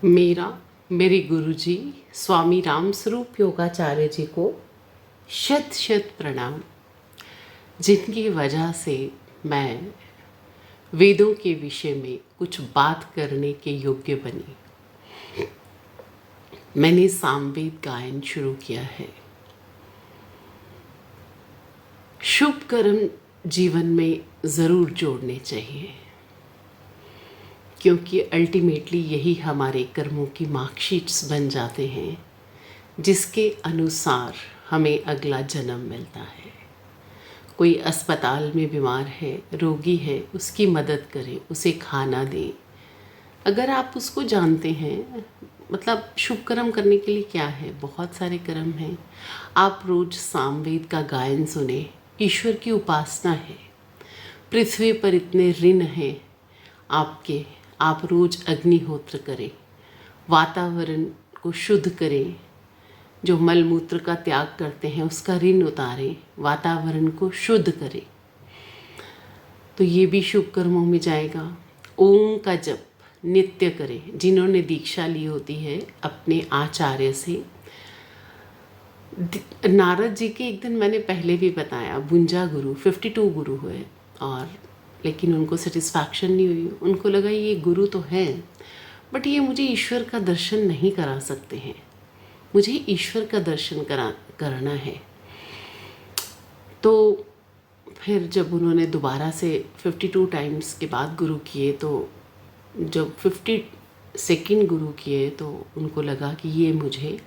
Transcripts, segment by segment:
मेरे गुरुजी स्वामी राम स्वरूप योगाचार्य जी को शत शत प्रणाम, जिनकी वजह से मैं वेदों के विषय में कुछ बात करने के योग्य बनी। मैंने सामवेद गायन शुरू किया है। शुभ कर्म जीवन में ज़रूर जोड़ने चाहिए, क्योंकि अल्टीमेटली यही हमारे कर्मों की मार्कशीट्स बन जाते हैं, जिसके अनुसार हमें अगला जन्म मिलता है। कोई अस्पताल में बीमार है, रोगी है, उसकी मदद करें, उसे खाना दें। अगर आप उसको जानते हैं, मतलब शुभ कर्म करने के लिए क्या है, बहुत सारे कर्म हैं। आप रोज़ सामवेद का गायन सुने, ईश्वर की उपासना है। पृथ्वी पर इतने ऋण हैं आपके, आप रोज़ अग्निहोत्र करें, वातावरण को शुद्ध करें, जो मल मूत्र का त्याग करते हैं उसका ऋण उतारें, वातावरण को शुद्ध करें, तो ये भी शुभ कर्मों में जाएगा। ओम का जप नित्य करें। जिन्होंने दीक्षा ली होती है अपने आचार्य से, नारद जी के एक दिन मैंने पहले भी बताया, बुंजा गुरु 52 गुरु हुए, और लेकिन उनको सेटिस्फैक्शन नहीं हुई। उनको लगा ये गुरु तो हैं, बट ये मुझे ईश्वर का दर्शन नहीं करा सकते हैं, मुझे ईश्वर का दर्शन करना है। तो फिर जब उन्होंने दोबारा से 52 टाइम्स के बाद गुरु किए, तो जब 52nd गुरु किए तो उनको लगा कि ये मुझे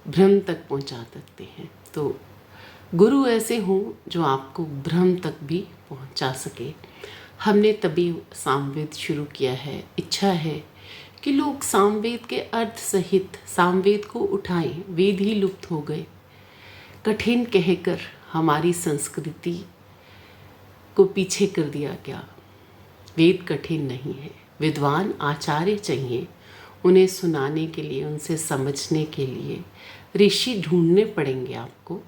भ्रम तक पहुंचा सकते हैं। तो गुरु ऐसे हों जो आपको भ्रम तक भी पहुंचा सके। हमने तभी सामवेद शुरू किया है। इच्छा है कि लोग सामवेद के अर्थ सहित सामवेद को उठाएं। वेद ही लुप्त हो गए। कठिन कहकर हमारी संस्कृति को पीछे कर दिया गया। वेद कठिन नहीं है। विद्वान आचार्य चाहिए, उन्हें सुनाने के लिए, उनसे समझने के लिए ऋषि ढूंढने पड़ेंगे आपको,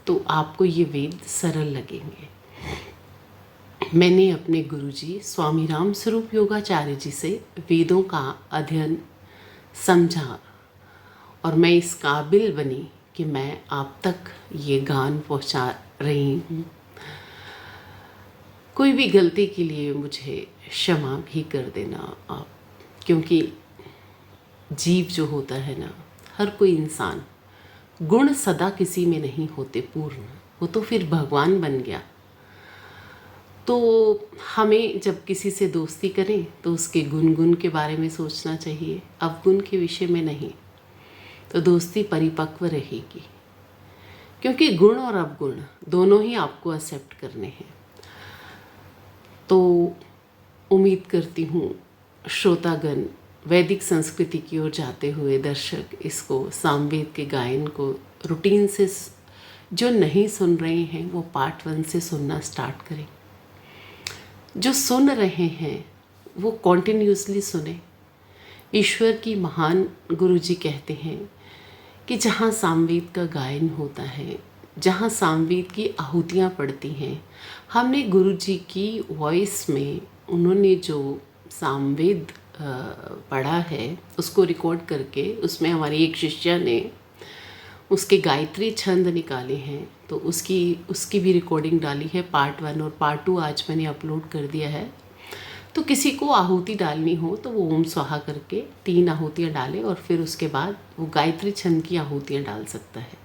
तो आपको ये वेद सरल लगेंगे। मैंने अपने गुरुजी स्वामी राम स्वरूप योगाचार्य जी से वेदों का अध्ययन समझा, और मैं इस काबिल बनी कि मैं आप तक ये गान पहुंचा रही हूँ। कोई भी गलती के लिए मुझे क्षमा भी कर देना आप, क्योंकि जीव जो होता है ना, हर कोई इंसान, गुण सदा किसी में नहीं होते पूर्ण, वो तो फिर भगवान बन गया। तो हमें जब किसी से दोस्ती करें तो उसके गुण के बारे में सोचना चाहिए, अवगुण के विषय में नहीं, तो दोस्ती परिपक्व रहेगी। क्योंकि गुण और अवगुण दोनों ही आपको एक्सेप्ट करने हैं। तो उम्मीद करती हूँ श्रोतागण, वैदिक संस्कृति की ओर जाते हुए दर्शक इसको सामवेद के गायन को रूटीन से, जो नहीं सुन रहे हैं वो पार्ट 1 से सुनना स्टार्ट करें। जो सुन रहे हैं वो कॉन्टिन्यूसली सुने। ईश्वर की महान गुरुजी कहते हैं कि जहाँ सामवेद का गायन होता है, जहाँ सामवेद की आहुतियाँ पड़ती हैं, हमने गुरुजी की वॉइस में उन्होंने जो सामवेद पढ़ा है उसको रिकॉर्ड करके, उसमें हमारी एक शिष्या ने उसके गायत्री छंद निकाले हैं, तो उसकी भी रिकॉर्डिंग डाली है, पार्ट 1 और पार्ट 2 आज मैंने अपलोड कर दिया है। तो किसी को आहुति डालनी हो तो वो ओम स्वाहा करके 3 आहुतियाँ डाले, और फिर उसके बाद वो गायत्री छंद की आहुतियाँ डाल सकता है।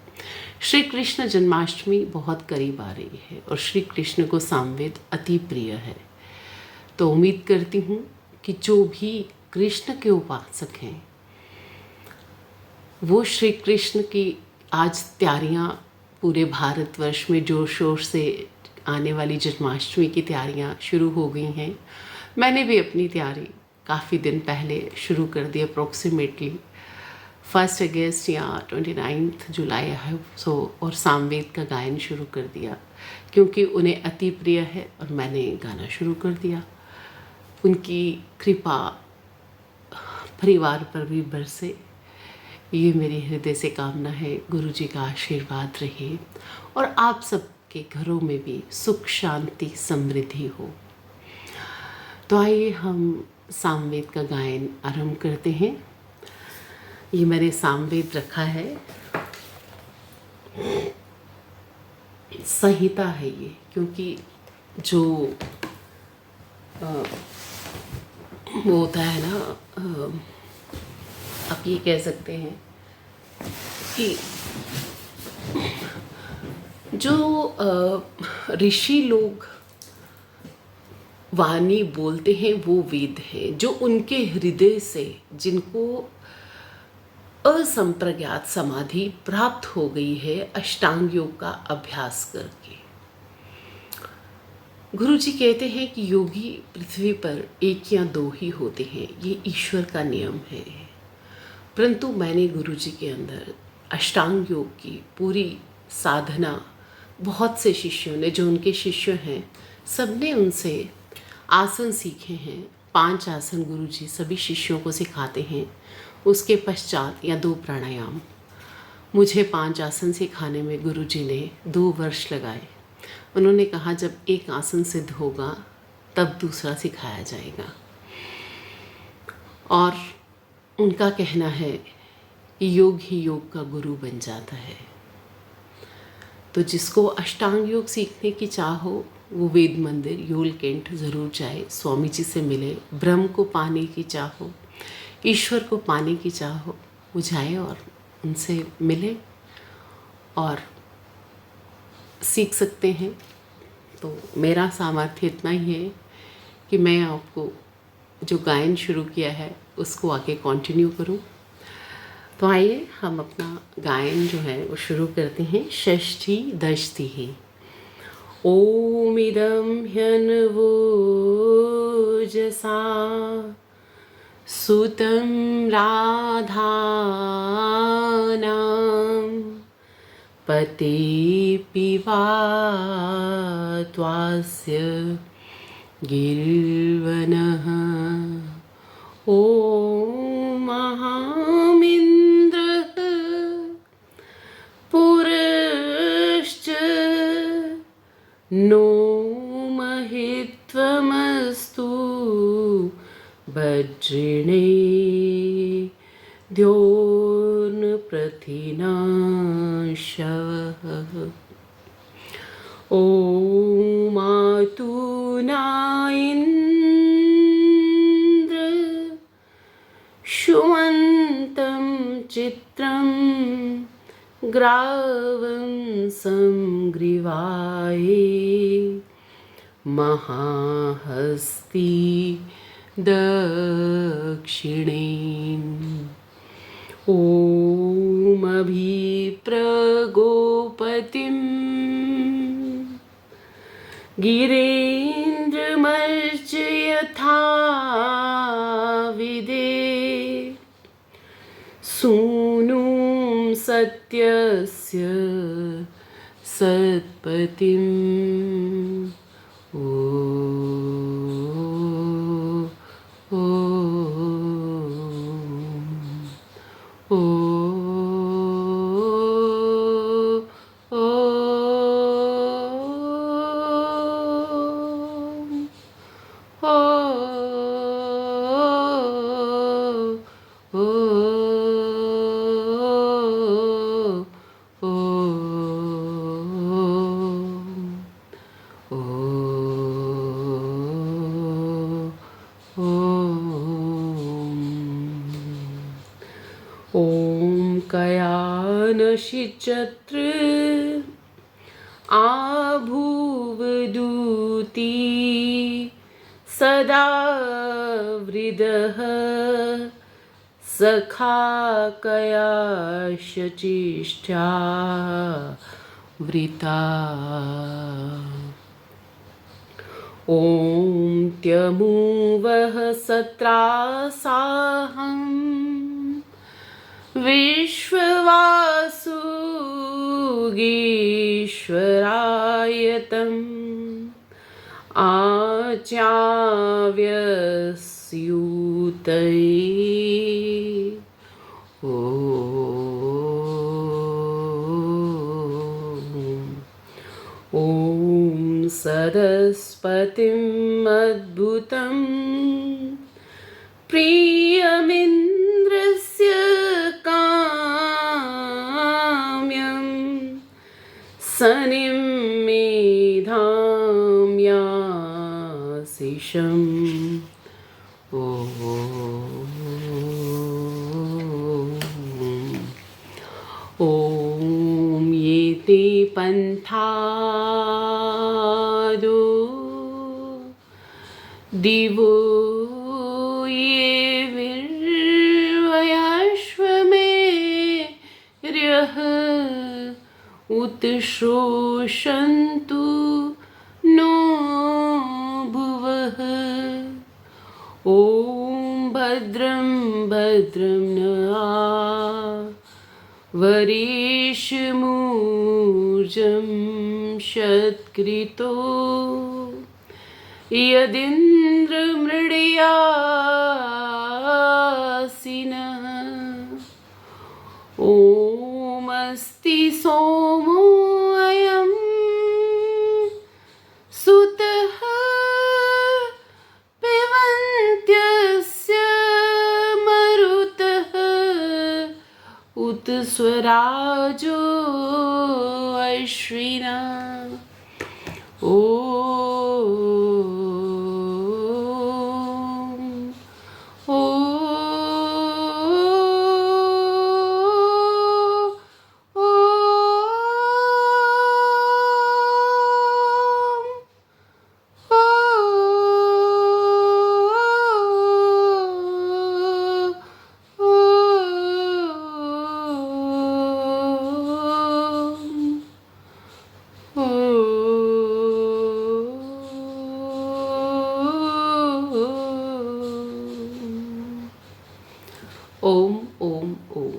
श्री कृष्ण जन्माष्टमी बहुत करीब आ रही है और श्री कृष्ण को सामवेद अति प्रिय है। तो उम्मीद करती हूँ कि जो भी कृष्ण के उपासक हैं, वो श्री कृष्ण की आज तैयारियाँ पूरे भारतवर्ष में जोर शोर से आने वाली जन्माष्टमी की तैयारियाँ शुरू हो गई हैं। मैंने भी अपनी तैयारी काफ़ी दिन पहले शुरू कर दी, अप्रोक्सीमेटली 1 अगस्त या 29 जुलाई है सो, और सामवेद का गायन शुरू कर दिया क्योंकि उन्हें अति प्रिय है और मैंने गाना शुरू कर दिया। उनकी कृपा परिवार पर भी बरसे, ये मेरी हृदय से कामना है। गुरुजी का आशीर्वाद रहे और आप सबके घरों में भी सुख शांति समृद्धि हो। तो आइए हम सामवेद का गायन आरंभ करते हैं। ये मैंने सामवेद रखा है, संहिता है ये, क्योंकि जो वो होता है ना, आप ये कह सकते हैं कि जो ऋषि लोग वाणी बोलते हैं वो वेद है, जो उनके हृदय से, जिनको असंप्रज्ञात समाधि प्राप्त हो गई है अष्टांग योग का अभ्यास करके। गुरु जी कहते हैं कि योगी पृथ्वी पर एक या दो ही होते हैं, ये ईश्वर का नियम है। परंतु मैंने गुरु जी के अंदर अष्टांग योग की पूरी साधना, बहुत से शिष्यों ने, जो उनके शिष्य हैं, सबने उनसे आसन सीखे हैं। 5 आसन गुरु जी सभी शिष्यों को सिखाते हैं। उसके पश्चात या 2 प्राणायाम। मुझे 5 आसन सिखाने में गुरु जी ने 2 वर्ष लगाए। उन्होंने कहा जब एक आसन सिद्ध होगा तब दूसरा सिखाया जाएगा। और उनका कहना है कि योग ही योग का गुरु बन जाता है। तो जिसको अष्टांग योग सीखने की चाह हो वो वेद मंदिर यूलकेंट ज़रूर जाए, स्वामी जी से मिले। ब्रह्म को पाने की चाह हो, ईश्वर को पाने की चाह हो, वो जाए और उनसे मिले और सीख सकते हैं। तो मेरा सामर्थ्य इतना ही है कि मैं आपको जो गायन शुरू किया है उसको आगे कंटिन्यू करूं। तो आइए हम अपना गायन जो है वो शुरू करते हैं। षष्ठी दशति ही। ओम इदं ह्यन्वोजसा सुतं राधानां पते पिवा त्वास्य गिर्वनः। ॐ महामिन्द्रः पुरश्च नो महित्वमस्तु वज्रिणे द्योर्नप्रथिनाशवः। ॐ मातुना इन्द्र शुवन्तं चित्रं ग्रावं संग्रीवाये महाहस्ती दक्षिणे। ॐ अभिप्रगोपतिं गिरेन्द्रमर्चयथा विदे सूनुं सत्यस्य सत्पतिम्। ओ ओ ओ ॐ कयानशिचत्र आभुवदूती सदा वृदः सखा कयाशचिष्ठा वृता। ॐ त्यमुवः सत्रासाहं विश्ववासुगीश्वरायतम् आचाव्यस्यूतये। ॐ सरस्वतीम् अद्भुतं प्रियमिन्द्रस्य सनिं मेधां यासिषम् ॐ ये ते पन्थादो दिवो ये विर्वयाश्वमेर्यः उत्शोषन्तु नो भुवः ॐ भद्रं भद्रं न वरिष्ठमूर्जं शतकृतो यदिन्द्रमृडयासिनः ॐ अस्ति सोमो अयं सुतः पिबन्त्यस्य मरुतः उत स्वराजो अश्विना ओम ओम ओम।